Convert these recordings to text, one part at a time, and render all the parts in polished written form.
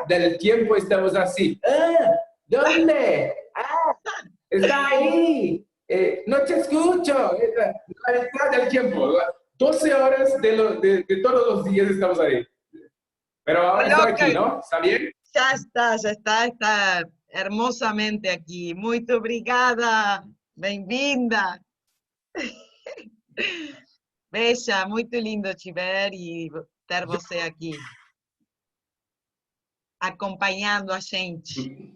del tiempo estamos así. Ah, ¿dónde? Ah, está ahí. No te escucho. La mitad del tiempo. 12 horas de todos los días estamos ahí. Pero ahora estoy Coloca, aquí, ¿no? ¿Está bien? está hermosamente aqui. Muito obrigada, bem-vinda. Beija, muito lindo te ver e ter você aqui, acompanhando a gente.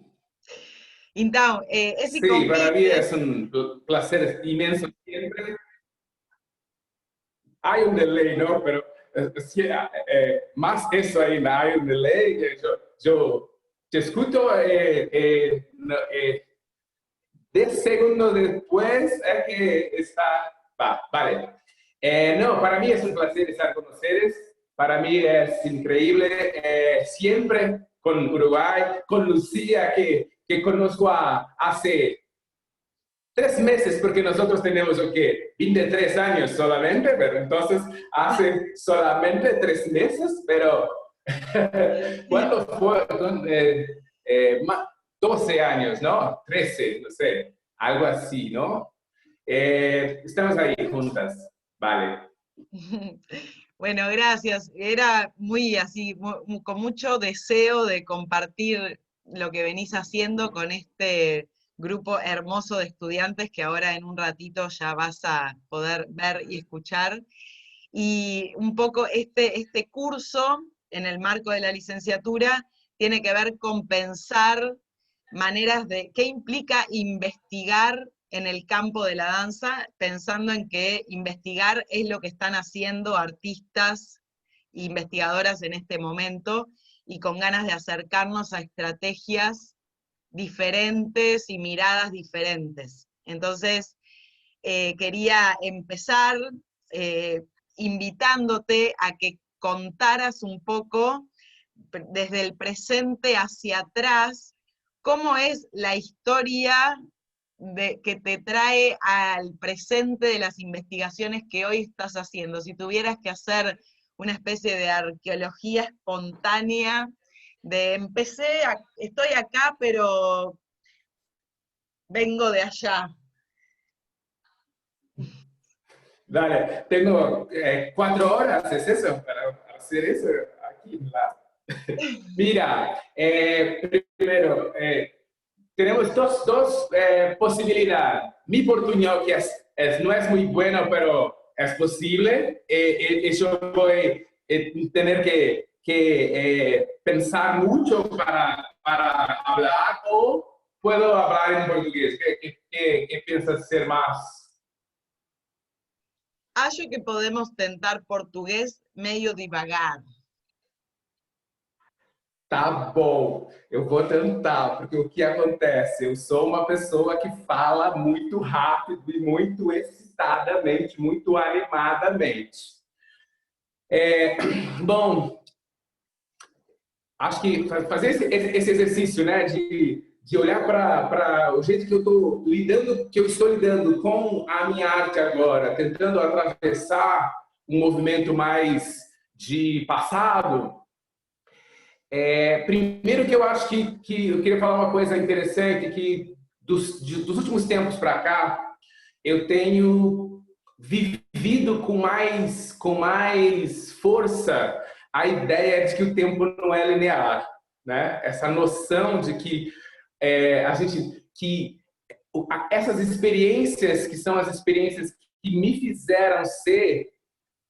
Então, esse Sí, para mí convite, es un placer inmenso siempre. Hay un delay, ¿no? Pero sí, más eso ahí, hay un delay. Yo te escucho 10 segundos después que está... vale. No, para mí es un placer estar con ustedes. Para mí es increíble. Siempre con Uruguay, con Lucía, que conozco hace 3 meses, porque nosotros tenemos, ¿qué? 23 años solamente, pero entonces hace solamente 3 meses, pero ¿cuándo fue? 12 años, ¿no? 13, no sé, algo así, ¿no? Estamos ahí juntas, vale. bueno, gracias. Era muy así, con mucho deseo de compartir lo que venís haciendo con este grupo hermoso de estudiantes que ahora en un ratito ya vas a poder ver y escuchar. Y un poco este curso, en el marco de la licenciatura, tiene que ver con pensar maneras de qué implica investigar en el campo de la danza, pensando en que investigar es lo que están haciendo artistas e investigadoras en este momento, y con ganas de acercarnos a estrategias diferentes y miradas diferentes. Entonces, quería empezar invitándote a que contaras un poco, desde el presente hacia atrás, cómo es la historia que te trae al presente de las investigaciones que hoy estás haciendo. Si tuvieras que hacer una especie de arqueología espontánea, de estoy acá, pero vengo de allá. Dale, tengo 4 horas, ¿es eso? Para hacer eso aquí. Mira, primero, tenemos dos posibilidades. Mi portuñol que no es muy bueno, pero es posible. Yo voy a tener que pensar mucho para hablar, o puedo hablar en portugués. ¿Qué piensas ser más? Acho que podemos tentar português meio devagar. Tá bom, eu vou tentar, porque o que acontece? Eu sou uma pessoa que fala muito rápido e muito excitadamente, muito animadamente. Bom, acho que fazer esse exercício, né, de olhar para o jeito que eu estou lidando com a minha arte agora, tentando atravessar um movimento mais de passado. Primeiro que eu acho que eu queria falar uma coisa interessante, que dos últimos tempos para cá, eu tenho vivido com mais força a ideia de que o tempo não é linear, né? Essa noção de que essas experiências, que são as experiências que me fizeram ser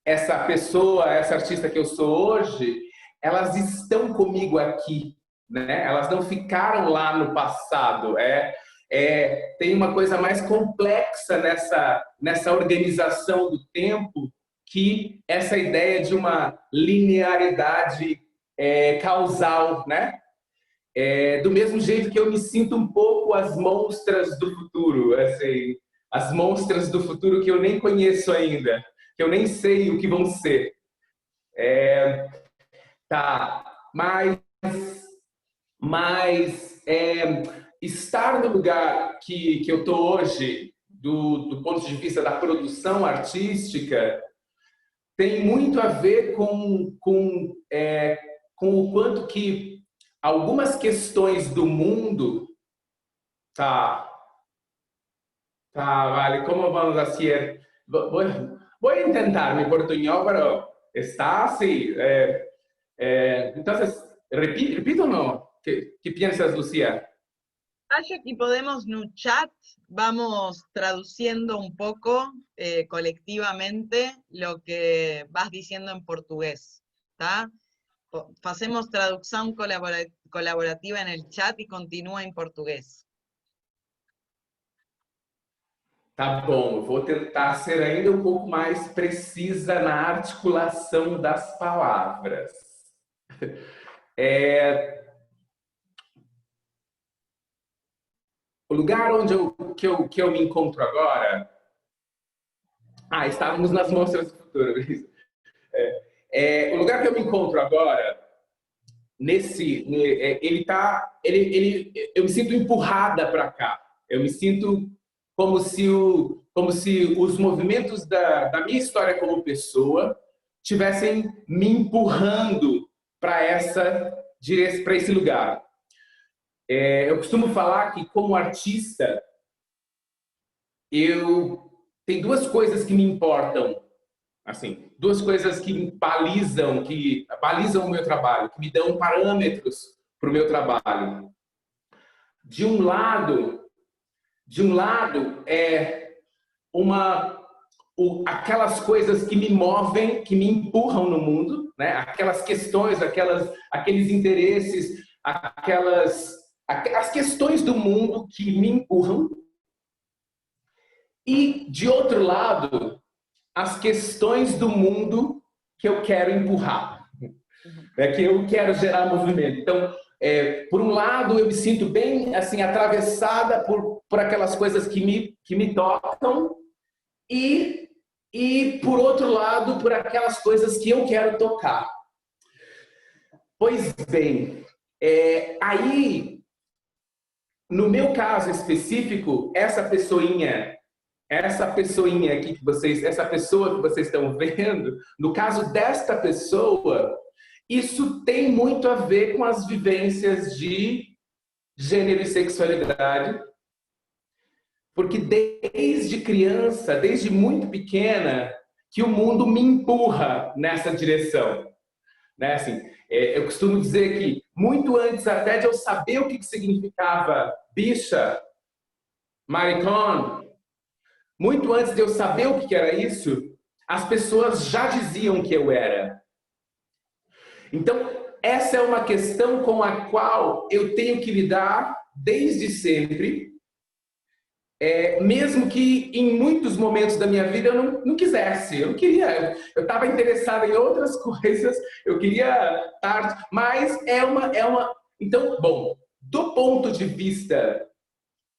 essa pessoa, essa artista que eu sou hoje, elas estão comigo aqui, né? Elas não ficaram lá no passado. Tem uma coisa mais complexa nessa organização do tempo, que essa ideia de uma linearidade causal, né? Do mesmo jeito que eu me sinto um pouco as monstras do futuro, assim, as monstras do futuro que eu nem conheço ainda, que eu nem sei o que vão ser. Tá, mas estar no lugar que eu estou hoje, do ponto de vista da produção artística, tem muito a ver com o quanto que algumas questões do mundo, tá, vale, como vamos fazer? Vou tentar mi portuñol, pero está así. Entonces, repito o no? ¿Qué piensas, Lucía? Acho que podemos no chat, vamos traduciendo un poco colectivamente lo que vas diciendo en portugués, ¿tá? Hacemos traducción colaborativa en el chat y continúa en portugués. Tá bom, eu vou tentar ser ainda um pouco mais precisa na articulação das palavras. O lugar onde que eu me encontro agora... estávamos nas mostras do futuro. O lugar que eu me encontro agora, eu me sinto empurrada para cá. Eu me sinto como se os movimentos da minha história como pessoa tivessem me empurrando para esse lugar. Eu costumo falar que, como artista, tem duas coisas que me importam, assim, duas coisas que balizam o meu trabalho, que me dão parâmetros para o meu trabalho. De um lado aquelas coisas que me movem, que me empurram no mundo, né? Aquelas questões, aqueles interesses, as questões do mundo que me empurram. E, de outro lado, as questões do mundo que eu quero empurrar, que eu quero gerar movimento. Então, por um lado, eu me sinto bem assim atravessada por aquelas coisas que me tocam e, por outro lado, por aquelas coisas que eu quero tocar. Pois bem, aí, no meu caso específico, essa pessoinha aqui essa pessoa que vocês estão vendo, no caso desta pessoa, isso tem muito a ver com as vivências de gênero e sexualidade, porque desde criança, desde muito pequena, que o mundo me empurra nessa direção, né? Assim, eu costumo dizer que muito antes até de eu saber o que significava bicha, maricón, muito antes de eu saber o que era isso, as pessoas já diziam que eu era. Então, essa é uma questão com a qual eu tenho que lidar desde sempre, mesmo que em muitos momentos da minha vida eu não quisesse, eu não queria, eu estava interessada em outras coisas, eu queria estar, mas Então, bom, do ponto de vista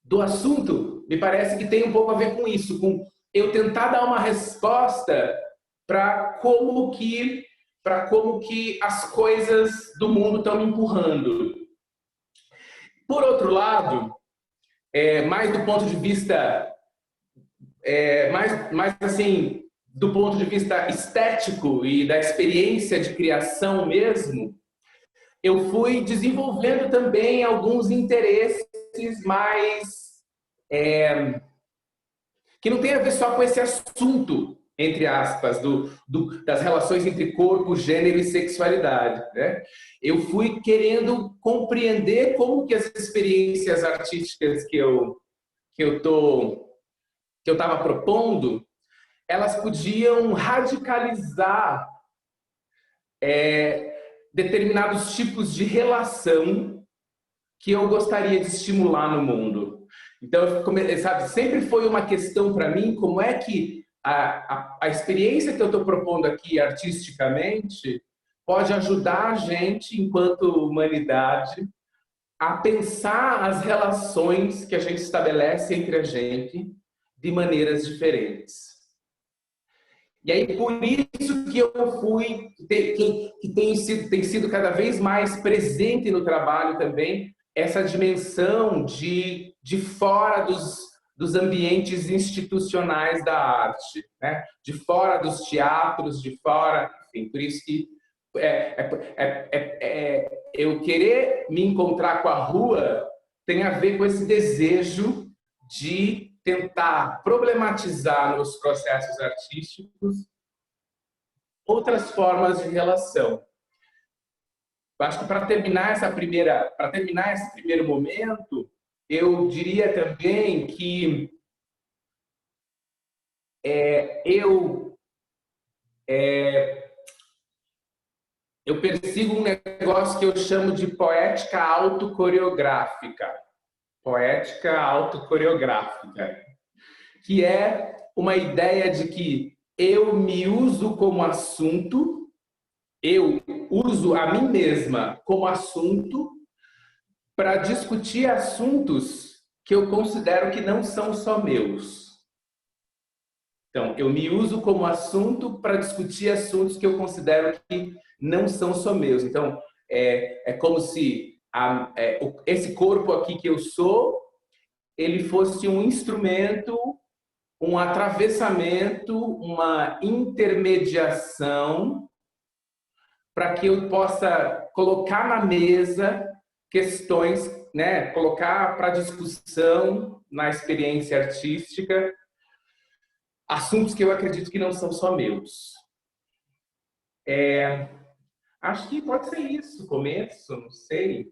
do assunto, me parece que tem um pouco a ver com isso, com eu tentar dar uma resposta para como que as coisas do mundo estão me empurrando. Por outro lado, mais do ponto de vista mais assim, do ponto de vista estético e da experiência de criação mesmo, eu fui desenvolvendo também alguns interesses mais que não tem a ver só com esse assunto, entre aspas, das relações entre corpo, gênero e sexualidade, né? Eu fui querendo compreender como que as experiências artísticas que eu estava propondo, elas podiam radicalizar determinados tipos de relação que eu gostaria de estimular no mundo. Então, sabe, sempre foi uma questão para mim, como é que a experiência que eu estou propondo aqui artisticamente pode ajudar a gente, enquanto humanidade, a pensar as relações que a gente estabelece entre a gente de maneiras diferentes. E aí, por isso que eu fui, que tem sido cada vez mais presente no trabalho também, essa dimensão de fora dos ambientes institucionais da arte, né? De fora dos teatros, de fora, enfim, por isso que eu querer me encontrar com a rua tem a ver com esse desejo de tentar problematizar nos processos artísticos outras formas de relação. Eu acho que para terminar esse primeiro momento, eu diria também que eu persigo um negócio que eu chamo de poética autocoreográfica. Poética autocoreográfica, que é uma ideia de que eu me uso como assunto, eu uso a mim mesma como assunto para discutir assuntos que eu considero que não são só meus. Então, eu me uso como assunto para discutir assuntos que eu considero que não são só meus. Então, é como se esse corpo aqui que eu sou, ele fosse um instrumento, um atravessamento, uma intermediação para que eu possa colocar na mesa questões, né, colocar para discussão na experiência artística assuntos que eu acredito que não são só meus. Acho que pode ser isso, começo, não sei.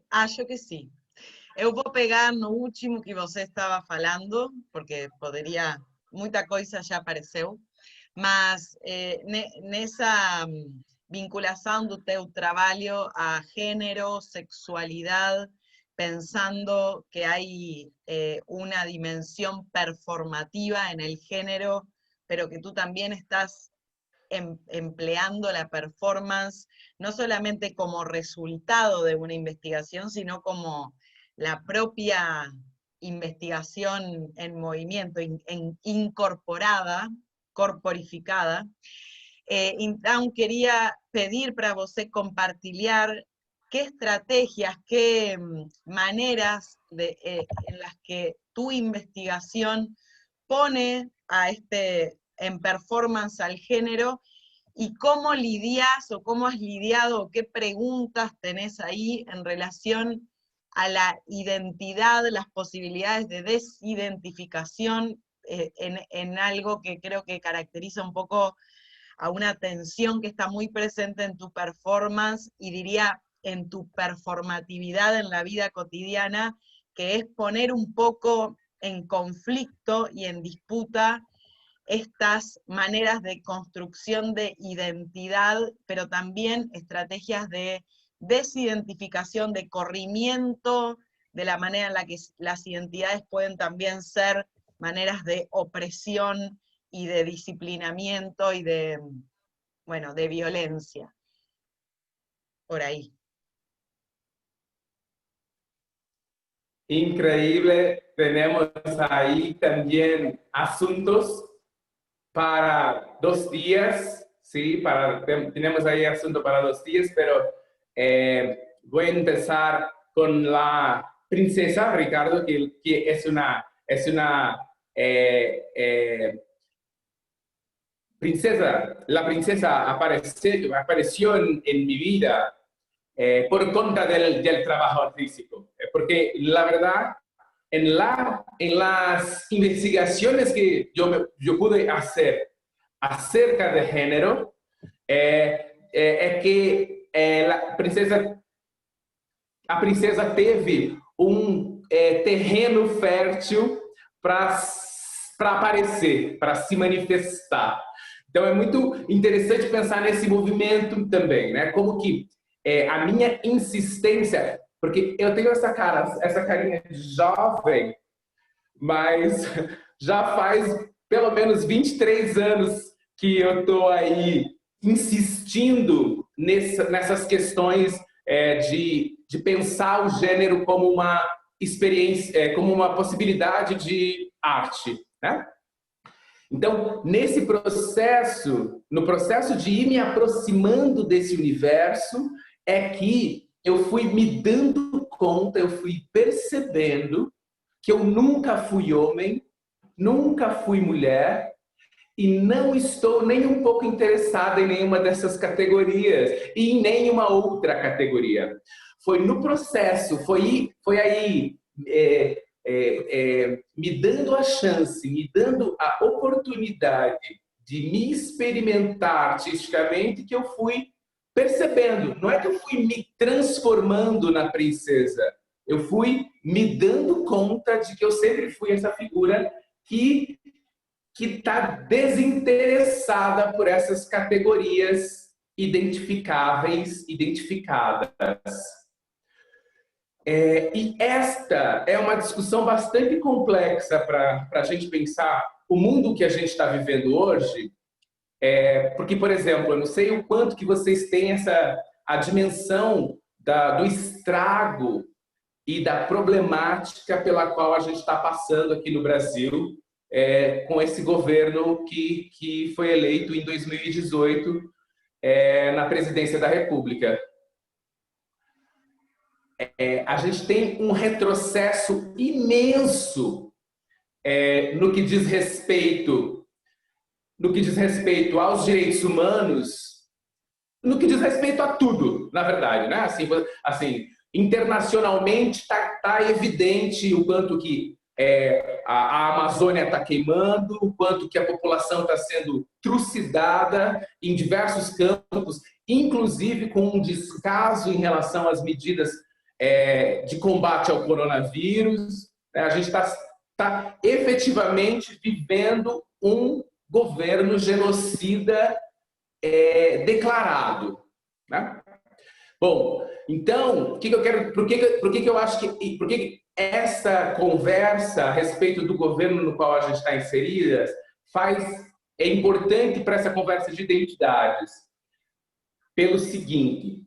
Acho que sim. Eu vou pegar no último que você estava falando, porque poderia, muita coisa já apareceu, mas nessa vinculação do teu trabalho a gênero, sexualidad, pensando que hay una dimensión performativa en el género, pero que tú también estás empleando la performance no solamente como resultado de una investigación, sino como la propia investigación en movimiento, incorporada, corporificada. Então, queria pedir para você compartilhar qué estrategias, qué maneras en las que tu investigación pone en performance al género, y cómo lidias o cómo has lidiado, o qué preguntas tenés ahí en relación a la identidad, las posibilidades de desidentificación en algo que creo que caracteriza un poco a una tensión que está muy presente en tu performance, y diría en tu performatividad en la vida cotidiana, que es poner un poco en conflicto y en disputa estas maneras de construcción de identidad, pero también estrategias de desidentificación, de corrimiento, de la manera en la que las identidades pueden también ser maneras de opresión y de disciplinamiento y de, bueno, de violencia. Por ahí. Increíble, tenemos ahí también asuntos para 2 días, ¿sí? Tenemos ahí asunto para 2 días, pero voy a empezar con la princesa, Ricardo, que es una princesa. La princesa apareció en mi vida por cuenta del trabajo artístico, porque la verdad, en las investigaciones que yo pude hacer acerca de género, es que a princesa teve terreno fértil para aparecer, para se manifestar. Então é muito interessante pensar nesse movimento também, né? Como que a minha insistência, porque eu tenho essa carinha jovem, mas já faz pelo menos 23 anos que eu estou aí insistindo nessas questões de pensar o gênero como uma experiência, como uma possibilidade de arte, né? Então, no processo de ir me aproximando desse universo, é que eu fui me dando conta, eu fui percebendo que eu nunca fui homem, nunca fui mulher, e não estou nem um pouco interessada em nenhuma dessas categorias e em nenhuma outra categoria. Foi no processo, foi aí me dando a chance, me dando a oportunidade de me experimentar artisticamente que eu fui percebendo. Não é que eu fui me transformando na princesa, eu fui me dando conta de que eu sempre fui essa figura que está desinteressada por essas categorias identificáveis, identificadas. E esta é uma discussão bastante complexa para a gente pensar o mundo que a gente está vivendo hoje, porque, por exemplo, eu não sei o quanto que vocês têm a dimensão do estrago e da problemática pela qual a gente está passando aqui no Brasil, com esse governo que foi eleito em 2018 na presidência da República. A gente tem um retrocesso imenso no que diz respeito aos direitos humanos, no que diz respeito a tudo, na verdade, né? Assim, internacionalmente está evidente o quanto que a Amazônia está queimando, o quanto que a população está sendo trucidada em diversos campos, inclusive com um descaso em relação às medidas de combate ao coronavírus. A gente está efetivamente vivendo um governo genocida declarado, né? Bom, então, por que eu acho que essa conversa a respeito do governo no qual a gente está inserida é importante para essa conversa de identidades? Pelo seguinte,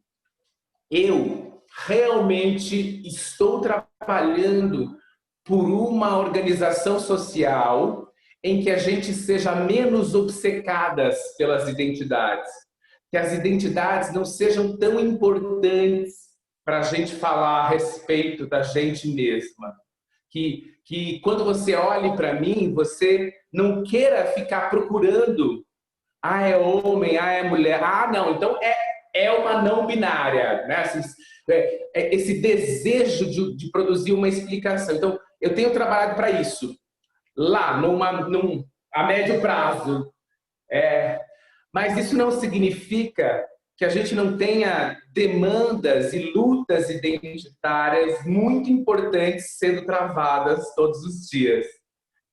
eu realmente estou trabalhando por uma organização social em que a gente seja menos obcecadas pelas identidades, que as identidades não sejam tão importantes para a gente falar a respeito da gente mesma. Que quando você olhe para mim, você não queira ficar procurando, é homem, é mulher, não, então é uma não binária, né? Esse desejo de produzir uma explicação. Então, eu tenho trabalhado para isso, lá, a médio prazo. Mas isso não significa que a gente não tenha demandas e lutas identitárias muito importantes sendo travadas todos os dias,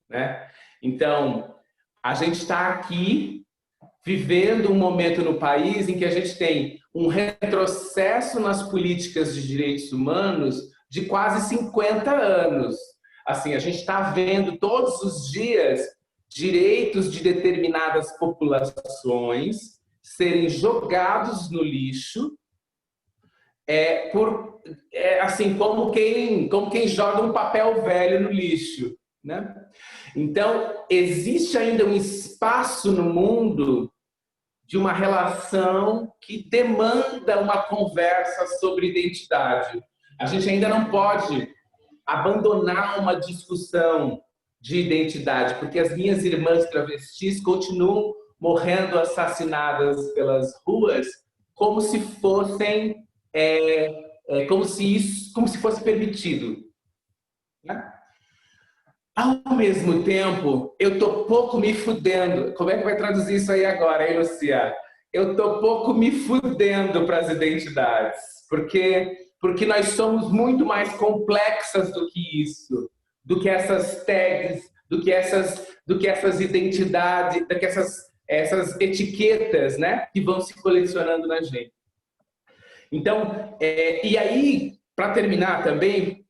né? Então, a gente está aqui vivendo um momento no país em que a gente tem um retrocesso nas políticas de direitos humanos de quase 50 anos. Assim, a gente está vendo todos os dias direitos de determinadas populações serem jogados no lixo, assim, como quem joga um papel velho no lixo, né? Então, existe ainda um espaço no mundo de uma relação que demanda uma conversa sobre identidade. A gente ainda não pode abandonar uma discussão de identidade, porque as minhas irmãs travestis continuam morrendo assassinadas pelas ruas como se fossem como se fosse permitido, né? Ao mesmo tempo, eu tô pouco me fudendo. Como é que vai traduzir isso aí agora, hein, Lucia? Eu tô pouco me fudendo para as identidades, porque nós somos muito mais complexas do que isso, do que essas tags, do que essas identidades, do que essas etiquetas, né, que vão se colecionando na gente. Então, e aí, para terminar também,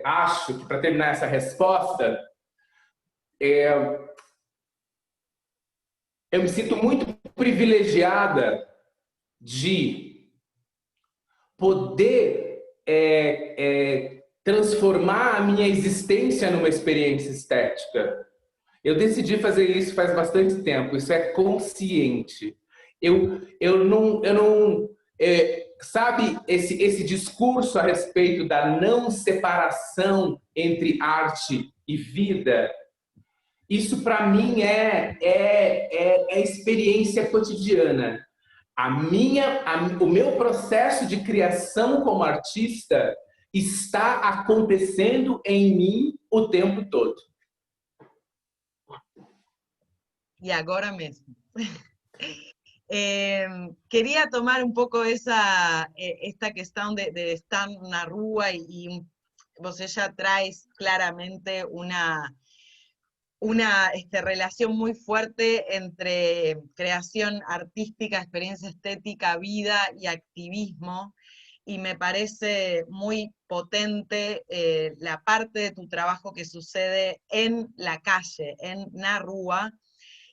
acho que para terminar essa resposta, eu me sinto muito privilegiada de poder transformar a minha existência numa experiência estética. Eu decidi fazer isso faz bastante tempo, isso é consciente. Eu não sabe, esse discurso a respeito da não separação entre arte e vida, Isso para mim é experiência cotidiana. O meu processo de criação como artista está acontecendo em mim o tempo todo. Y ahora mismo. Quería tomar un poco esta cuestión de estar en la rúa y vos ya traes claramente una relación muy fuerte entre creación artística, experiencia estética, vida y activismo, y me parece muy potente la parte de tu trabajo que sucede en la calle, en la rúa,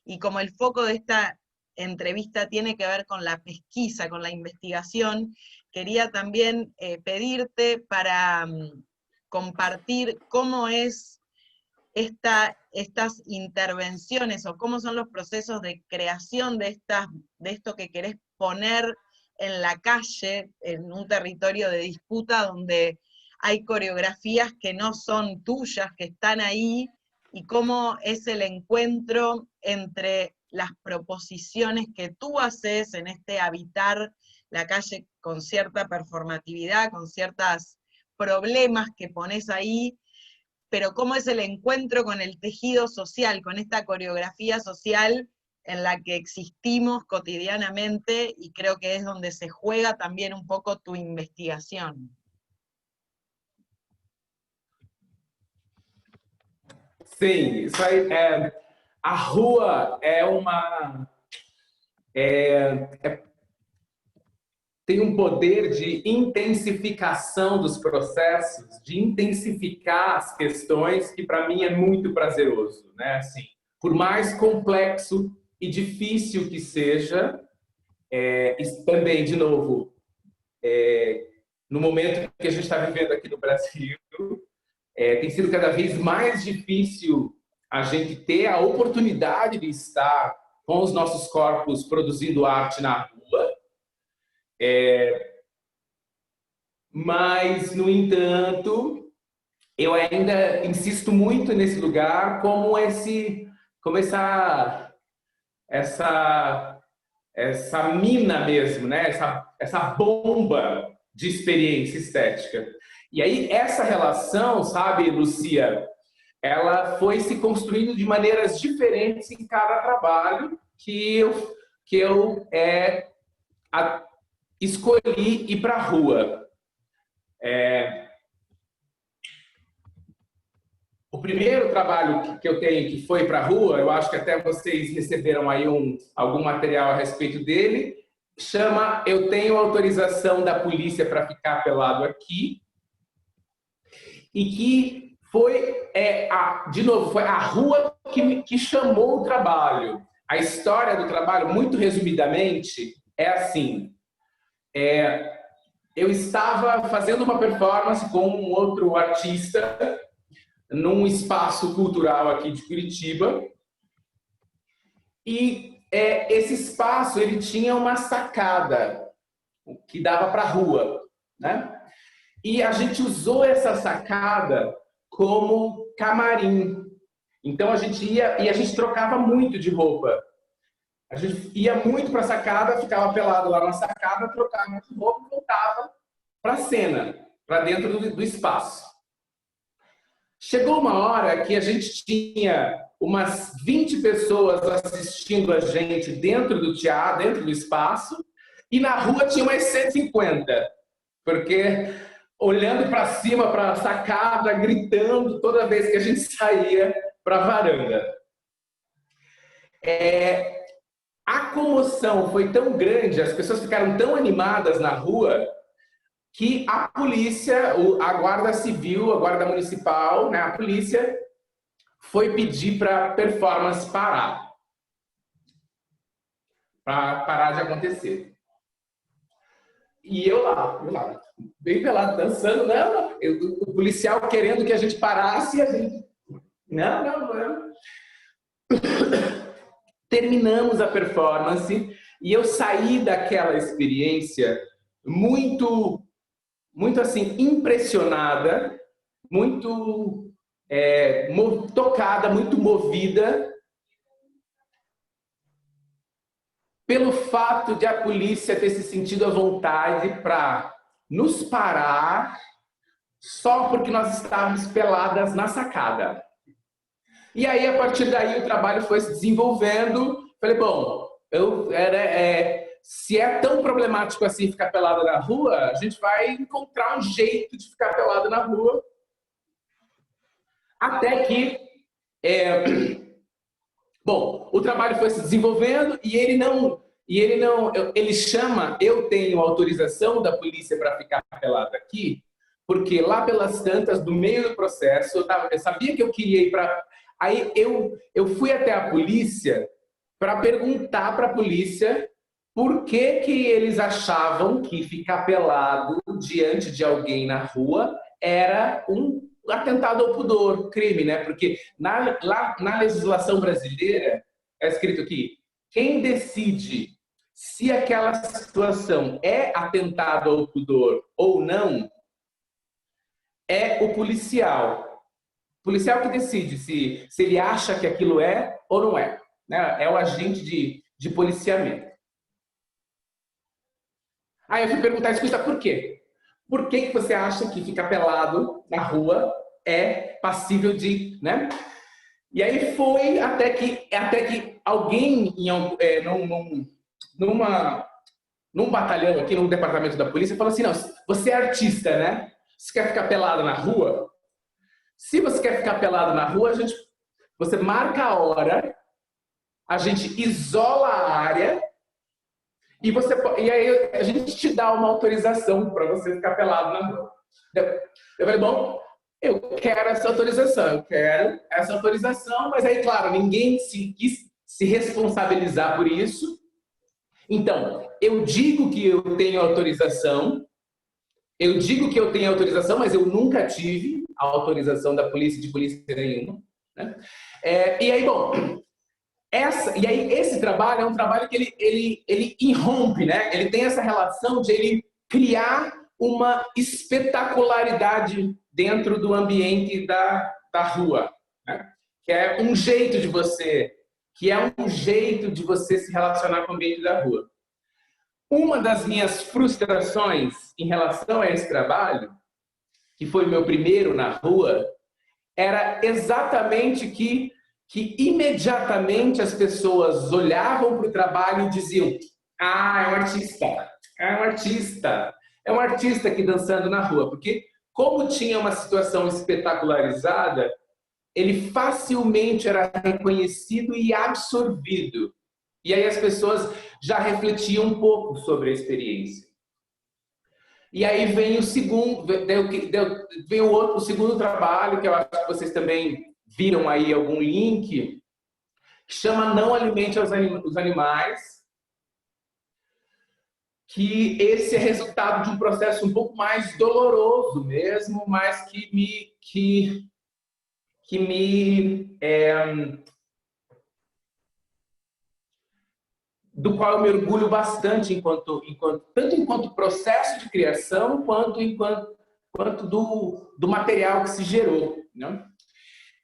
y como el foco de esta entrevista tiene que ver con la pesquisa, con la investigación, quería también pedirte para compartir cómo es estas intervenciones o cómo son los procesos de creación de esto que querés poner en la calle, en un territorio de disputa donde hay coreografías que no son tuyas, que están ahí, y cómo es el encuentro entre las proposiciones que tú haces en este habitar la calle con cierta performatividad, con ciertos problemas que pones ahí, pero cómo es el encuentro con el tejido social, con esta coreografía social en la que existimos cotidianamente, y creo que es donde se juega también un poco tu investigación. Sim, isso aí a rua tem um poder de intensificação dos processos, de intensificar as questões, que para mim é muito prazeroso, né? Assim, por mais complexo e difícil que seja, também, de novo, no momento que a gente está vivendo aqui no Brasil, tem sido cada vez mais difícil a gente ter a oportunidade de estar com os nossos corpos produzindo arte na rua. Mas, no entanto, eu ainda insisto muito nesse lugar como essa mina mesmo, né? Essa bomba de experiência estética. E aí, essa relação, sabe, Lucia, ela foi se construindo de maneiras diferentes em cada trabalho que eu escolhi ir para a rua. O primeiro trabalho que eu tenho que foi para a rua, eu acho que até vocês receberam aí algum material a respeito dele, chama Eu Tenho Autorização da Polícia para Ficar Pelado Aqui, e que foi, de novo, foi a rua que chamou o trabalho. A história do trabalho, muito resumidamente, é assim. Eu estava fazendo uma performance com um outro artista num espaço cultural aqui de Curitiba, e esse espaço ele tinha uma sacada que dava para a rua, né? E a gente usou essa sacada como camarim. Então a gente ia e a gente trocava muito de roupa. A gente ia muito para a sacada, ficava pelado lá na sacada, trocava de roupa e voltava para a cena, para dentro do espaço. Chegou uma hora que a gente tinha umas 20 pessoas assistindo a gente dentro do teatro, dentro do espaço, e na rua tinha umas 150, porque olhando para cima, para a sacada, gritando toda vez que a gente saía para a varanda. A comoção foi tão grande, as pessoas ficaram tão animadas na rua, que a polícia, a Guarda Civil, a Guarda Municipal, né, a polícia, foi pedir para a performance parar. Para parar de acontecer. E eu lá, bem pelado, dançando, o policial querendo que a gente parasse, e a gente... Não. Terminamos a performance e eu saí daquela experiência muito assim, impressionada, muito tocada, muito movida pelo fato de a polícia ter se sentido à vontade para nos parar só porque nós estávamos peladas na sacada. E aí, a partir daí, o trabalho foi se desenvolvendo. Falei, bom, se é tão problemático assim ficar pelada na rua, a gente vai encontrar um jeito de ficar pelado na rua. Até que, bom, o trabalho foi se desenvolvendo e ele chama, eu tenho autorização da polícia para ficar pelado aqui, porque lá pelas tantas, no meio do processo, eu sabia que eu queria ir para... Aí eu fui até a polícia para perguntar para a polícia por que que eles achavam que ficar pelado diante de alguém na rua era um atentado ao pudor, crime, né? Porque lá na legislação brasileira é escrito aqui, quem decide se aquela situação é atentado ao pudor ou não é o policial. O policial que decide se ele acha que aquilo é ou não é. Né? É o agente de policiamento. Aí eu fui perguntar, escuta, por quê? Por que que você acha que ficar pelado na rua é passível de... Né? E aí foi até que alguém num batalhão aqui, num departamento da polícia, falou assim, não, você é artista, né? Você quer ficar pelado na rua? Se você quer ficar pelado na rua, você marca a hora, a gente isola a área e aí a gente te dá uma autorização para você ficar pelado na rua. Eu falei, bom, eu quero essa autorização, mas aí, claro, ninguém quis se responsabilizar por isso. Então, eu digo que eu tenho autorização, mas eu nunca tive a autorização da polícia, de polícia nenhuma. Né? E aí, bom, esse trabalho é um trabalho que ele irrompe, né? Ele tem essa relação de ele criar uma espetacularidade dentro do ambiente da rua, né? Que é um jeito de você se relacionar com o ambiente da rua. Uma das minhas frustrações em relação a esse trabalho, que foi o meu primeiro na rua, era exatamente que imediatamente as pessoas olhavam para o trabalho e diziam: ah, é um artista, é um artista, é um artista aqui dançando na rua. Porque, como tinha uma situação espetacularizada, ele facilmente era reconhecido e absorvido. E aí as pessoas já refletiam um pouco sobre a experiência. E aí vem o segundo, vem o segundo trabalho, que eu acho que vocês também viram aí algum link, que chama Não Alimente os Animais, que esse é resultado de um processo um pouco mais doloroso mesmo, mas do qual eu me orgulho bastante tanto enquanto processo de criação, quanto do material que se gerou. Né?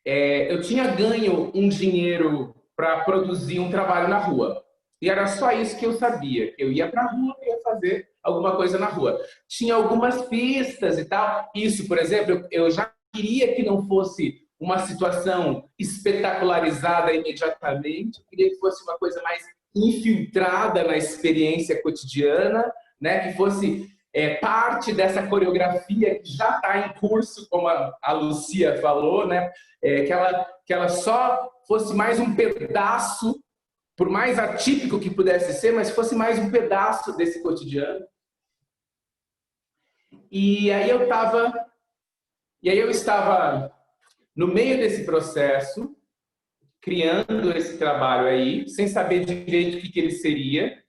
Eu tinha ganho um dinheiro para produzir um trabalho na rua. E era só isso que eu sabia. Eu ia para a rua e ia fazer alguma coisa na rua. Tinha algumas pistas e tal. Isso, por exemplo, eu já queria que não fosse uma situação espetacularizada imediatamente. Eu queria que fosse uma coisa mais infiltrada na experiência cotidiana, né? Que fosse parte dessa coreografia que já está em curso, como a Lucia falou, né? Que ela só fosse mais um pedaço, por mais atípico que pudesse ser, mas fosse mais um pedaço desse cotidiano. E aí eu estava no meio desse processo, criando esse trabalho aí, sem saber direito o que ele seria.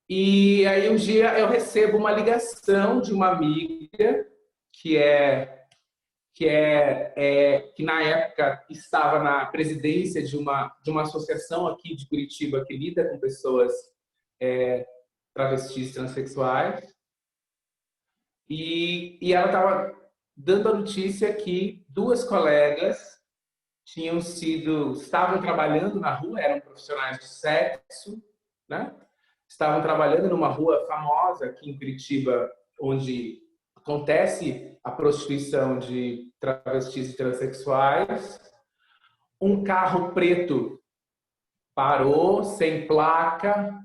E aí um dia eu recebo uma ligação de uma amiga que na época estava na presidência de uma associação aqui de Curitiba que lida com pessoas travestis, transexuais. E ela estava dando a notícia que duas colegas estavam trabalhando na rua, eram profissionais de sexo, né? Estavam trabalhando numa rua famosa aqui em Curitiba, onde acontece a prostituição de travestis e transexuais. Um carro preto parou, sem placa,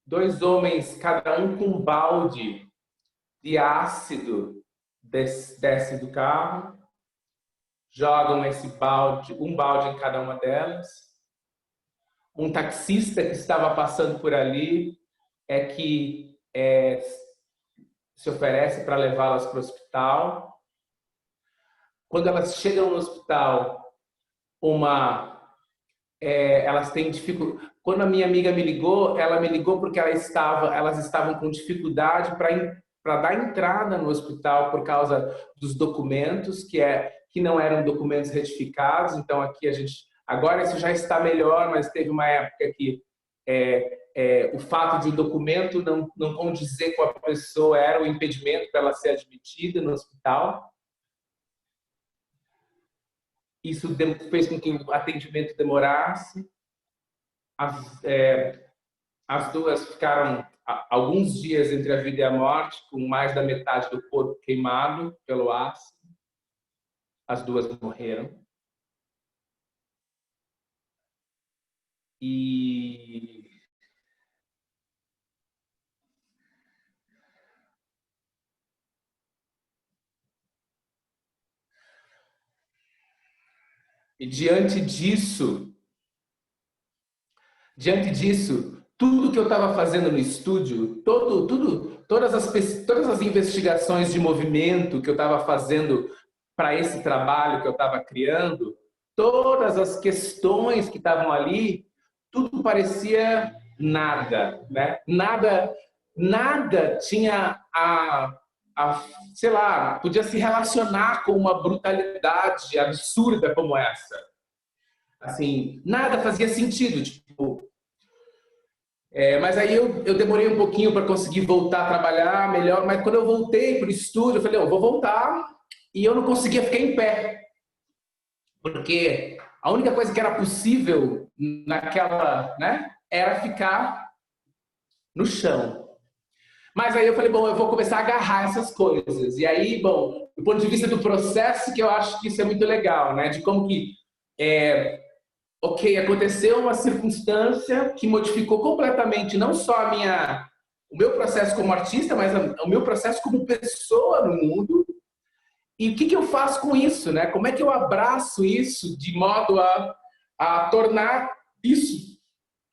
dois homens, cada um com um balde de ácido, desce do carro, jogam um balde em cada uma delas. Um taxista que estava passando por ali se oferece para levá-las para o hospital. Quando elas chegam no hospital, elas têm dificuldade. Quando a minha amiga me ligou, ela me ligou porque elas estavam com dificuldade para dar entrada no hospital por causa dos documentos, que não eram documentos retificados. Então aqui agora isso já está melhor, mas teve uma época que o fato de o documento não condizer com a pessoa era o impedimento para ela ser admitida no hospital. Isso fez com que o atendimento demorasse. As duas ficaram alguns dias entre a vida e a morte, com mais da metade do corpo queimado pelo ácido. As duas morreram. E diante disso, tudo que eu estava fazendo no estúdio, todas as investigações de movimento que eu estava fazendo para esse trabalho que eu estava criando, todas as questões que estavam ali, tudo parecia nada, né? Nada tinha sei lá, podia se relacionar com uma brutalidade absurda como essa. Assim, nada fazia sentido, tipo. Mas aí eu demorei um pouquinho para conseguir voltar a trabalhar melhor, mas quando eu voltei para o estúdio, eu falei, eu vou voltar, e eu não conseguia ficar em pé. Porque a única coisa que era possível naquela, né, era ficar no chão. Mas aí eu falei, bom, eu vou começar a agarrar essas coisas. E aí, bom, do ponto de vista do processo, que eu acho que isso é muito legal, né? De como que, aconteceu uma circunstância que modificou completamente não só o meu processo como artista, mas o meu processo como pessoa no mundo. E o que eu faço com isso, né? Como é que eu abraço isso de modo a tornar isso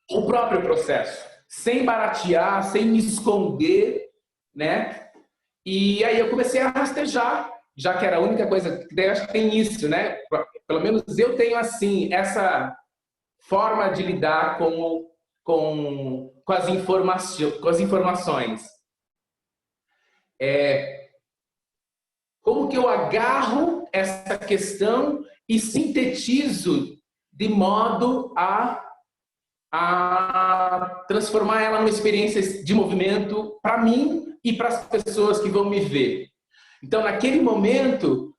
o próprio processo? Sem baratear, sem me esconder, né? E aí eu comecei a rastejar, já que era a única coisa, eu acho que tem isso, né? Pelo menos eu tenho assim, essa forma de lidar com as informações. Como que eu agarro essa questão e sintetizo de modo a transformar ela numa experiência de movimento para mim e para as pessoas que vão me ver. Então, naquele momento,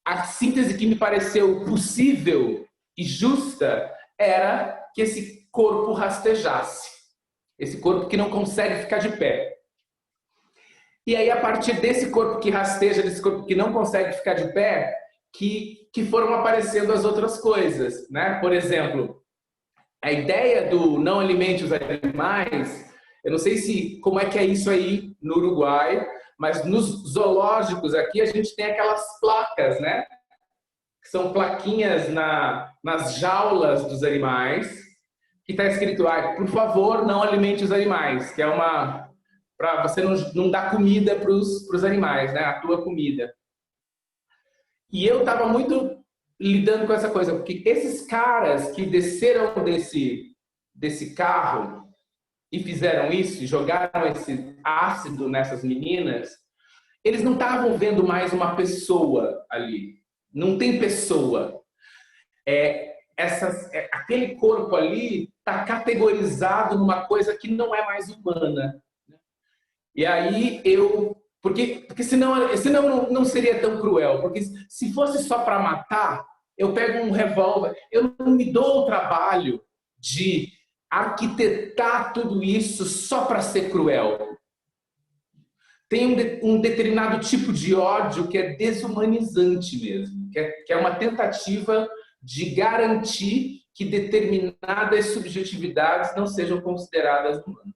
a síntese que me pareceu possível e justa era que esse corpo rastejasse. Esse corpo que não consegue ficar de pé. E aí, a partir desse corpo que rasteja, desse corpo que não consegue ficar de pé, que foram aparecendo as outras coisas, né? Por exemplo, a ideia do não alimente os animais, eu não sei como é que é isso aí no Uruguai, mas nos zoológicos aqui a gente tem aquelas placas, né? Que são plaquinhas nas jaulas dos animais, que está escrito, por favor, não alimente os animais, que é para você não dar comida para os animais, né? A tua comida. E eu estava muito lidando com essa coisa, porque esses caras que desceram desse carro e fizeram isso, jogaram esse ácido nessas meninas, eles não estavam vendo mais uma pessoa ali. Não tem pessoa. Aquele corpo ali está categorizado numa coisa que não é mais humana. E aí eu Porque senão não seria tão cruel. Porque se fosse só para matar, eu pego um revólver, eu não me dou o trabalho de arquitetar tudo isso só para ser cruel. Tem um determinado tipo de ódio que é desumanizante mesmo, que é uma tentativa de garantir que determinadas subjetividades não sejam consideradas humanas.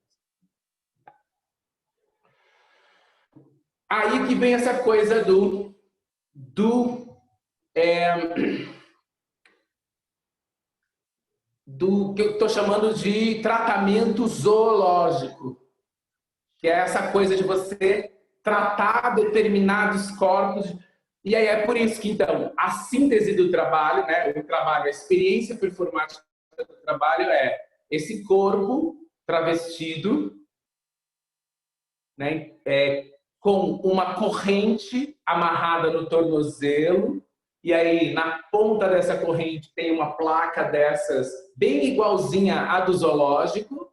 Aí que vem essa coisa do que eu estou chamando de tratamento zoológico, que é essa coisa de você tratar determinados corpos. E aí é por isso que, então, a síntese do trabalho, né, o trabalho, a experiência performática do trabalho é esse corpo travestido, né, com uma corrente amarrada no tornozelo, e aí na ponta dessa corrente tem uma placa dessas, bem igualzinha à do zoológico.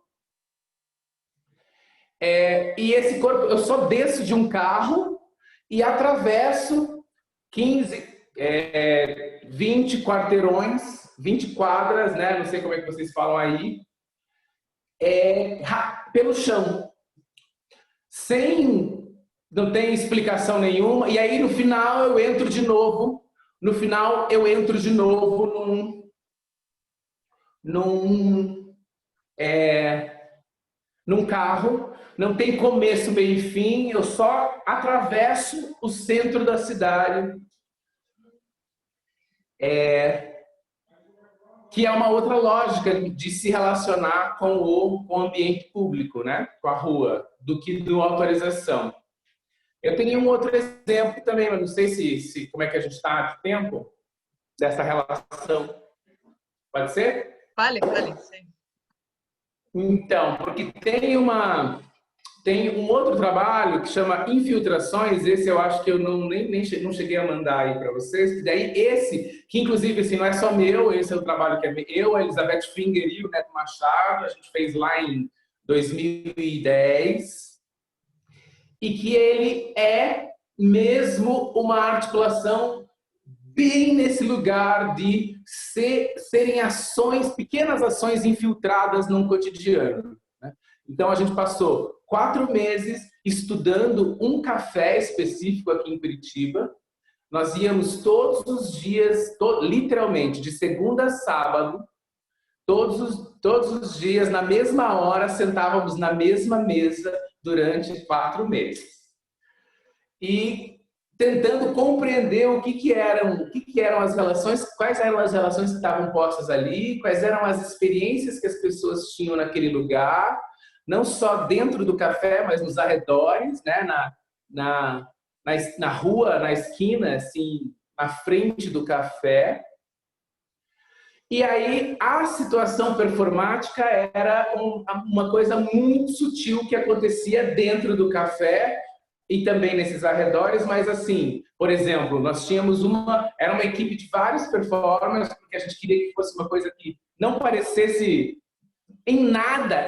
E esse corpo, eu só desço de um carro e atravesso 20 quarteirões, 20 quadras, né? Não sei como é que vocês falam aí, pelo chão. Não tem explicação nenhuma. E aí no final eu entro de novo. No final eu entro de novo num carro. Não tem começo, meio e fim. Eu só atravesso o centro da cidade. Que é uma outra lógica de se relacionar com o ambiente público, né? Com a rua, do que do autorização. Eu tenho um outro exemplo também, mas não sei como é que a gente está de tempo dessa relação. Pode ser? Vale, sim. Então, porque tem um outro trabalho que chama Infiltrações. Esse eu acho que eu não cheguei a mandar aí para vocês. Que daí que inclusive assim, não é só meu, esse é o trabalho que é eu, a Elizabeth Finger e o Neto Machado, a gente fez lá em 2010, e que ele é mesmo uma articulação bem nesse lugar de serem ações, pequenas ações infiltradas num cotidiano. Então, a gente passou 4 meses estudando um café específico aqui em Curitiba. Nós íamos todos os dias, literalmente, de segunda a sábado, todos os dias, na mesma hora, sentávamos na mesma mesa durante 4 meses. E tentando compreender o que eram as relações, quais eram as relações que estavam postas ali, quais eram as experiências que as pessoas tinham naquele lugar, não só dentro do café, mas nos arredores, né? na rua, na esquina, assim, na frente do café. E aí a situação performática era uma coisa muito sutil que acontecia dentro do café e também nesses arredores, mas assim, por exemplo, nós tínhamos era uma equipe de vários performers, porque a gente queria que fosse uma coisa que não parecesse em nada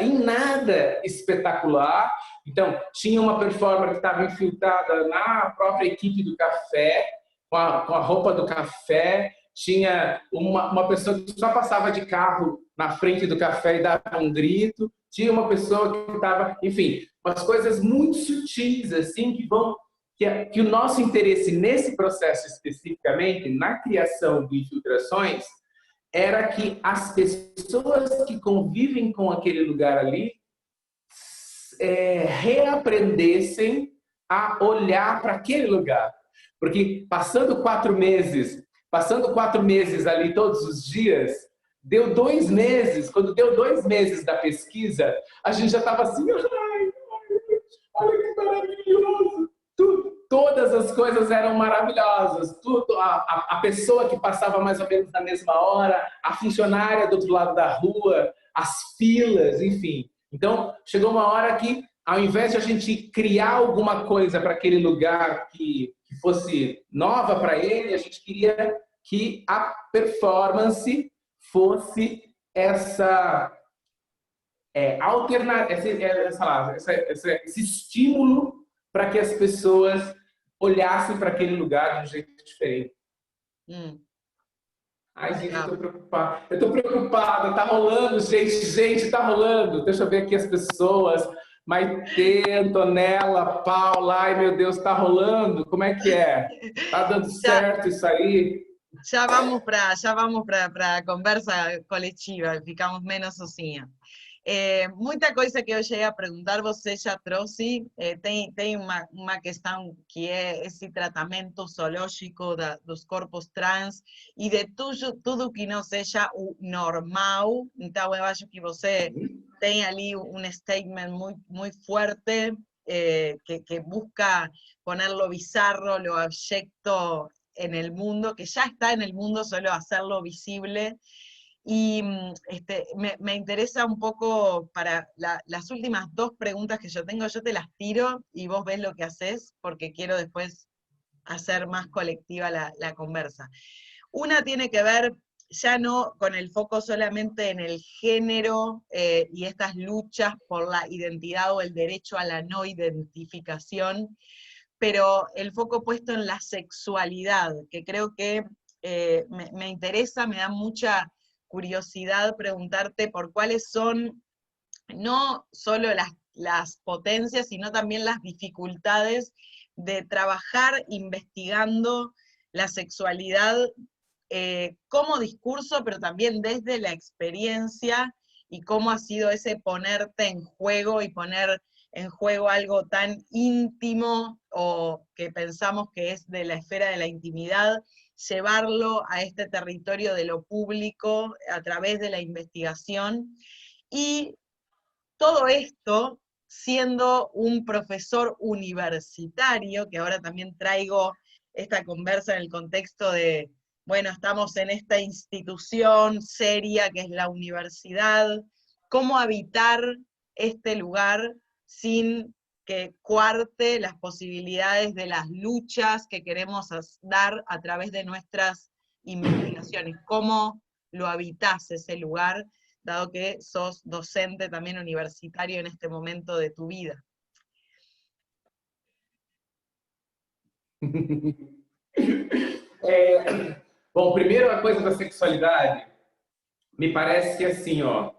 espetacular. Então, tinha uma performer que estava infiltrada na própria equipe do café, com a roupa do café. Tinha uma pessoa que só passava de carro na frente do café e dava um grito. Tinha uma pessoa que estava, enfim, umas coisas muito sutis, assim, que o nosso interesse nesse processo especificamente, na criação de infiltrações, era que as pessoas que convivem com aquele lugar ali reaprendessem a olhar para aquele lugar. Porque passando 4 meses ali todos os dias, deu 2 meses, quando deu 2 meses da pesquisa, a gente já estava assim, ai, olha que maravilhoso! Todas as coisas eram maravilhosas. A pessoa que passava mais ou menos na mesma hora, a funcionária do outro lado da rua, as filas, enfim. Então, chegou uma hora que, ao invés de a gente criar alguma coisa para aquele lugar que fosse nova para ele, a gente queria que a performance fosse esse estímulo para que as pessoas olhassem para aquele lugar de um jeito diferente. Ai, gente, eu tô preocupada. Eu tô preocupada. Tá rolando, gente, tá rolando. Deixa eu ver aqui as pessoas. Maitê, Antonella, Paula. Ai, meu Deus, tá rolando? Como é que é? Tá dando certo isso aí? Já vamos para a conversa coletiva, ficamos menos sozinhas. Muita coisa que eu cheguei a perguntar, você já trouxe. Tem uma questão que é esse tratamento zoológico dos corpos trans e de tudo que não seja o normal. Então, eu acho que você tem ali um statement muy fuerte que busca poner lo bizarro, lo abyecto en el mundo, que ya está en el mundo, solo hacerlo visible. Y me interesa un poco para las últimas dos preguntas que yo tengo, yo te las tiro y vos ves lo que haces, porque quiero después hacer más colectiva la conversa. Una tiene que ver ya no con el foco solamente en el género y estas luchas por la identidad o el derecho a la no identificación, pero el foco puesto en la sexualidad, que creo que me interesa, me da mucha curiosidad preguntarte por cuáles son no solo las potencias, sino también las dificultades de trabajar investigando la sexualidad como discurso, pero también desde la experiencia, y cómo ha sido ese ponerte en juego y poner en juego algo tan íntimo o que pensamos que es de la esfera de la intimidad, llevarlo a este territorio de lo público a través de la investigación, y todo esto siendo un profesor universitario, que ahora también traigo esta conversa en el contexto de, bueno, estamos en esta institución seria que es la universidad, cómo habitar este lugar sin que cuarte las posibilidades de las luchas que queremos dar a través de nuestras investigaciones, cómo lo habitás ese lugar, dado que sos docente también universitario en este momento de tu vida. Bom, primeiro a coisa da sexualidade, me parece que assim, ó,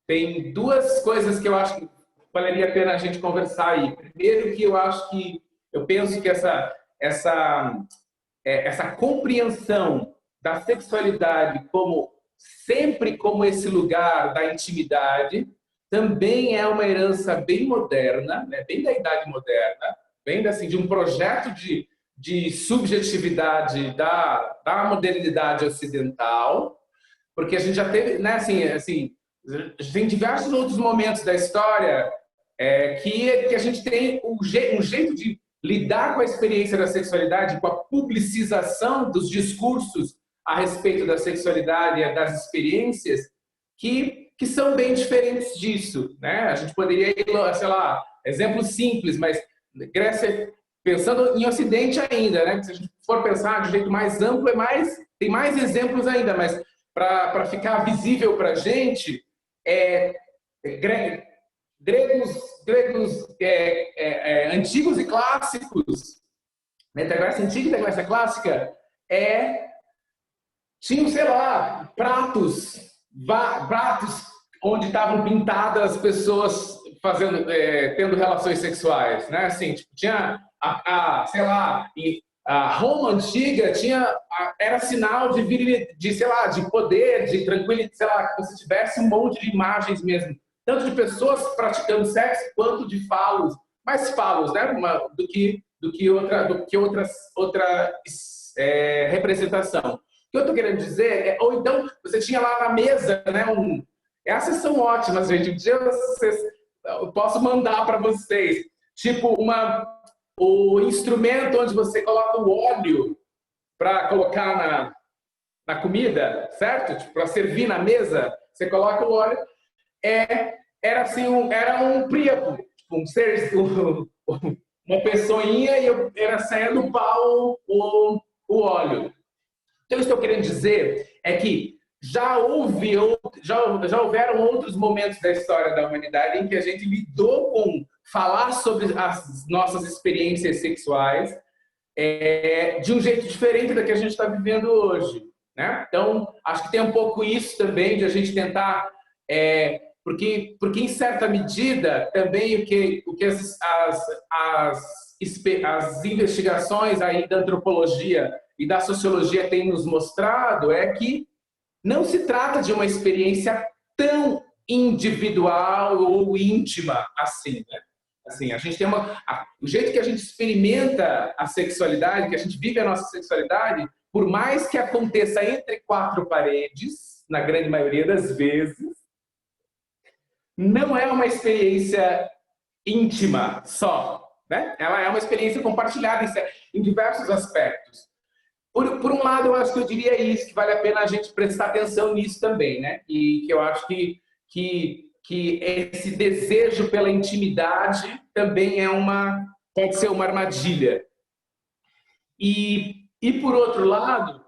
tem duas coisas que eu acho que valeria a pena a gente conversar aí. Primeiro que eu penso que essa compreensão da sexualidade sempre como esse lugar da intimidade também é uma herança bem moderna, né? Bem da idade moderna, bem assim, de um projeto de subjetividade da modernidade ocidental, porque a gente já teve, né, assim, tem diversos outros momentos da história que a gente tem um jeito de lidar com a experiência da sexualidade, com a publicização dos discursos a respeito da sexualidade e das experiências que são bem diferentes disso, né? A gente poderia ir, sei lá, exemplos simples, mas Grécia, pensando em Ocidente ainda, né? Se a gente for pensar de um jeito mais amplo, tem mais exemplos ainda, mas para ficar visível para a gente, gregos antigos e clássicos, né, da Grécia Antiga e da Grécia Clássica, tinham, sei lá, pratos onde estavam pintadas pessoas tendo relações sexuais, né? Assim, tipo, tinha sei lá, a Roma antiga era sinal de virilidade, sei lá, de poder, de tranquilidade, sei lá, que você tivesse um monte de imagens mesmo, tanto de pessoas praticando sexo quanto de falos, mais falos, né, do que outra representação. O que eu estou querendo dizer ou então você tinha lá na mesa, né, essas são ótimas, gente. Um dia eu posso mandar para vocês, tipo o instrumento onde você coloca o óleo para colocar na comida, certo? Tipo, para servir na mesa, você coloca o óleo. Era assim, era um príapo, tipo, uma pessoinha e era saindo do pau o óleo. Então, o que eu estou querendo dizer é que já houveram outros momentos da história da humanidade em que a gente lidou com falar sobre as nossas experiências sexuais de um jeito diferente da que a gente está vivendo hoje, né? Então, acho que tem um pouco isso também de a gente tentar, porque em certa medida também o que as investigações aí da antropologia e da sociologia têm nos mostrado é que não se trata de uma experiência tão individual ou íntima assim, né? Assim, a gente tem o jeito que a gente experimenta a sexualidade, que a gente vive a nossa sexualidade, por mais que aconteça entre quatro paredes, na grande maioria das vezes, não é uma experiência íntima só, né? Ela é uma experiência compartilhada em diversos aspectos. Por um lado, eu acho que eu diria isso, que vale a pena a gente prestar atenção nisso também, né? E que eu acho que esse desejo pela intimidade também pode ser uma armadilha. E por outro lado,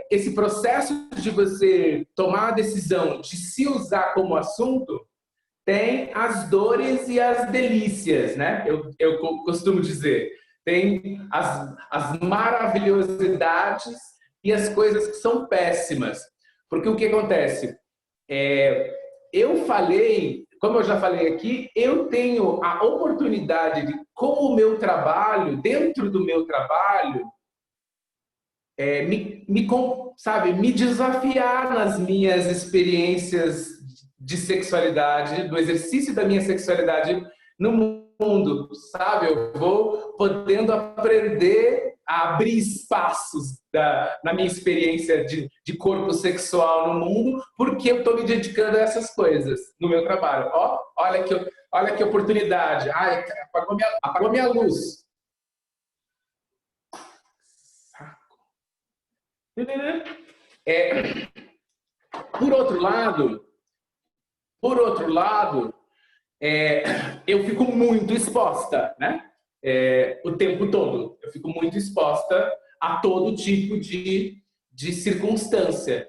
esse processo de você tomar a decisão de se usar como assunto tem as dores e as delícias, né? Eu costumo dizer. Tem as maravilhosidades e as coisas que são péssimas. Porque o que acontece? Como eu já falei aqui, eu tenho a oportunidade de, como o meu trabalho, dentro do meu trabalho, me desafiar nas minhas experiências de sexualidade, do exercício da minha sexualidade no mundo, sabe? Eu vou podendo aprender a abrir espaços na minha experiência de corpo sexual no mundo, porque eu estou me dedicando a essas coisas no meu trabalho. Olha que oportunidade. Ai, apagou minha luz. Por outro lado, eu fico muito exposta, né? O tempo todo. Eu fico muito exposta a todo tipo de circunstância.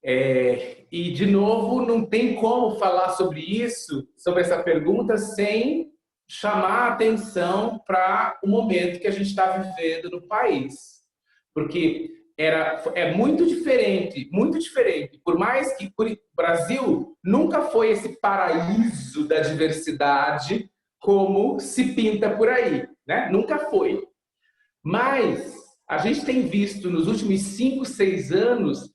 E, de novo, não tem como falar sobre isso, sobre essa pergunta, sem chamar a atenção para o momento que a gente está vivendo no país. Porque é muito diferente, muito diferente. Por mais que o Brasil nunca foi esse paraíso da diversidade como se pinta por aí, né? Nunca foi. Mas a gente tem visto nos últimos 5, 6 anos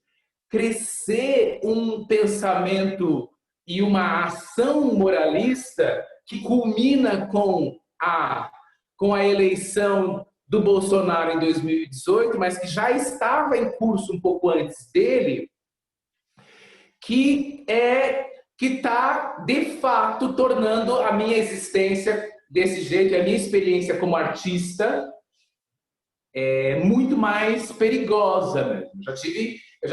crescer um pensamento e uma ação moralista que culmina com a eleição do Bolsonaro em 2018, mas que já estava em curso um pouco antes dele, que está, de fato, tornando a minha existência desse jeito, a minha experiência como artista, muito mais perigosa mesmo. Eu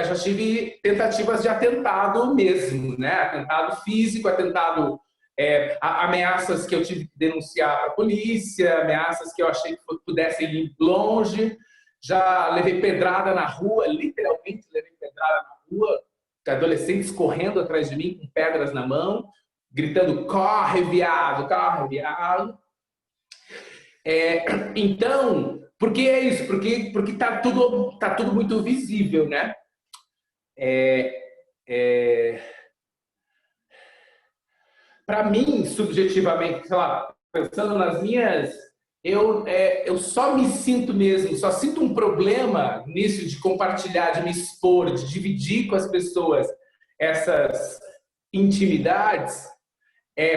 já tive tentativas de atentado mesmo, né? Atentado físico, ameaças que eu tive que denunciar para a polícia, ameaças que eu achei que pudessem ir longe. Já levei pedrada na rua, literalmente levei pedrada na rua, adolescentes correndo atrás de mim com pedras na mão, gritando: corre, viado, corre, viado. Então, por que é isso? Porque tá tudo muito visível, né? Para mim, subjetivamente, sei lá, pensando nas minhas, eu só me sinto mesmo, só sinto um problema nisso de compartilhar, de me expor, de dividir com as pessoas essas intimidades.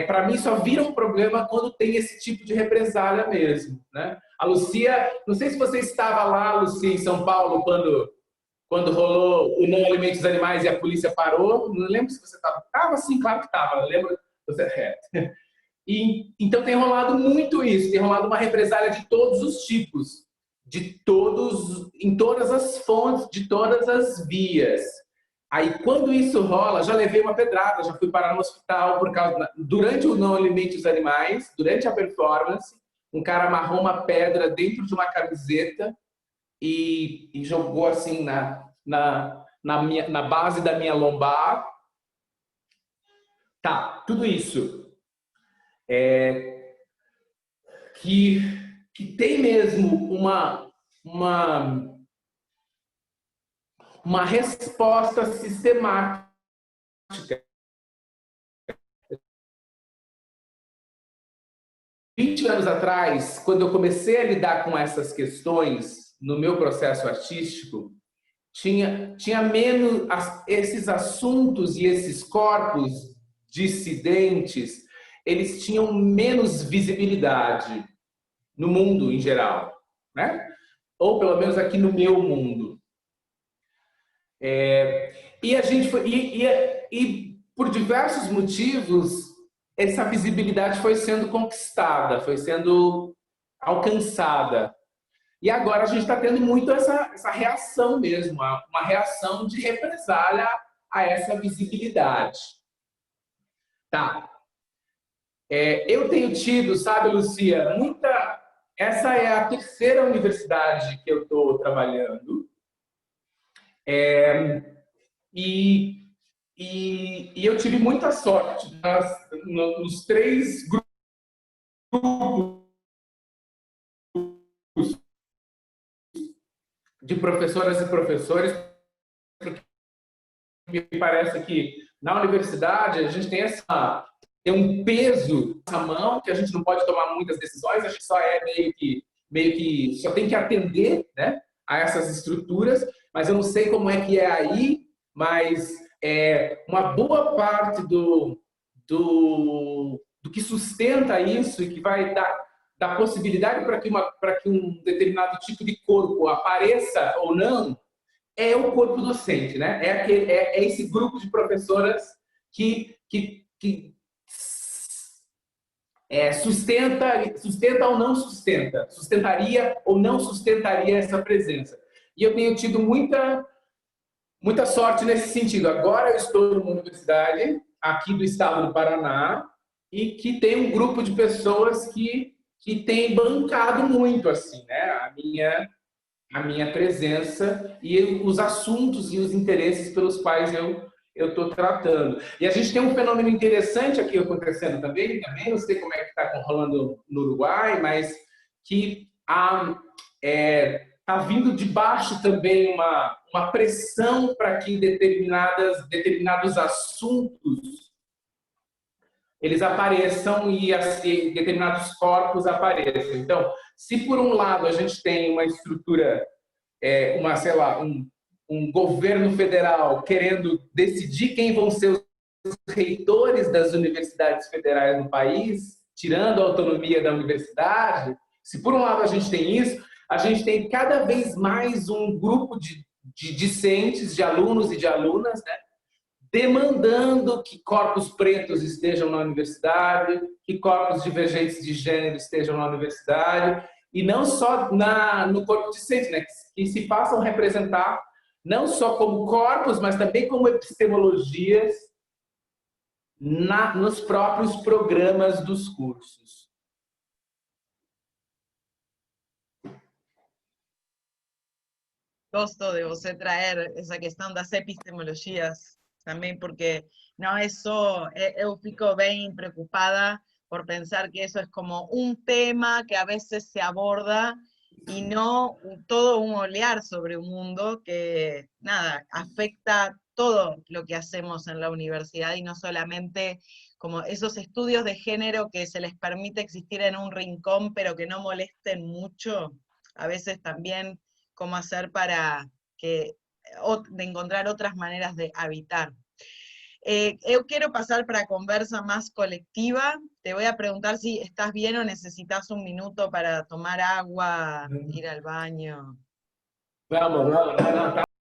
Para mim só vira um problema quando tem esse tipo de represália mesmo, né? A Lucia, não sei se você estava lá, Lucia, em São Paulo, quando rolou o Não Alimente os Animais e a polícia parou. Não lembro se você estava. Estava sim, claro que estava. Lembro. Então tem rolado muito isso, tem rolado uma represália de todos os tipos, em todas as fontes, de todas as vias. Aí, quando isso rola, já levei uma pedrada, já fui parar no hospital durante o Não Alimente os Animais, durante a performance, um cara amarrou uma pedra dentro de uma camiseta e jogou assim na base da minha lombar. Tá, tudo isso. que tem mesmo uma resposta sistemática. 20 anos atrás, quando eu comecei a lidar com essas questões no meu processo artístico, tinha menos esses assuntos e esses corpos dissidentes, eles tinham menos visibilidade no mundo em geral, né? Ou pelo menos aqui no meu mundo. E a gente foi, e por diversos motivos, essa visibilidade foi sendo conquistada, foi sendo alcançada. E agora a gente está tendo muito essa reação mesmo, uma reação de represália a essa visibilidade. Tá. Eu tenho tido, sabe, Lucia, essa é a terceira universidade que eu estou trabalhando. E eu tive muita sorte nos 3 grupos de professoras e professores, porque me parece que na universidade a gente tem um peso na mão, que a gente não pode tomar muitas decisões, a gente só meio que só tem que atender, né, a essas estruturas, mas eu não sei como é que é aí, mas uma boa parte do que sustenta isso e que vai dar possibilidade para que um determinado tipo de corpo apareça ou não, é o corpo docente, né? É esse grupo de professoras que sustenta ou não sustenta, sustentaria ou não sustentaria essa presença. E eu tenho tido muita sorte nesse sentido. Agora eu estou numa universidade aqui do estado do Paraná e que tem um grupo de pessoas que tem bancado muito assim, né? A minha presença e os assuntos e os interesses pelos quais eu estou tratando. E a gente tem um fenômeno interessante aqui acontecendo também, não sei como é que está rolando no Uruguai, mas que está vindo de baixo também uma pressão para que determinados assuntos eles apareçam e determinados corpos apareçam. Então, se por um lado a gente tem uma estrutura, sei lá, um governo federal querendo decidir quem vão ser os reitores das universidades federais no país, tirando a autonomia da universidade, se por um lado a gente tem isso, a gente tem cada vez mais um grupo de discentes, de alunos e de alunas, né, demandando que corpos pretos estejam na universidade, que corpos divergentes de gênero estejam na universidade, e não só no corpo discente, né? Que se façam representar não só como corpos, mas também como epistemologias nos próprios programas dos cursos. Gosto de você traer essa questão das epistemologias também, porque não é só, eu fico bem preocupada por pensar que eso es como un tema que a veces se aborda y no todo un olear sobre un mundo que, nada, afecta todo lo que hacemos en la universidad y no solamente como esos estudios de género que se les permite existir en un rincón pero que no molesten mucho, a veces también cómo hacer para de encontrar otras maneras de habitar. Eu quiero pasar para conversa más colectiva. Te voy a preguntar si estás bien o necesitas un minuto para tomar agua, ir al baño. Vamos,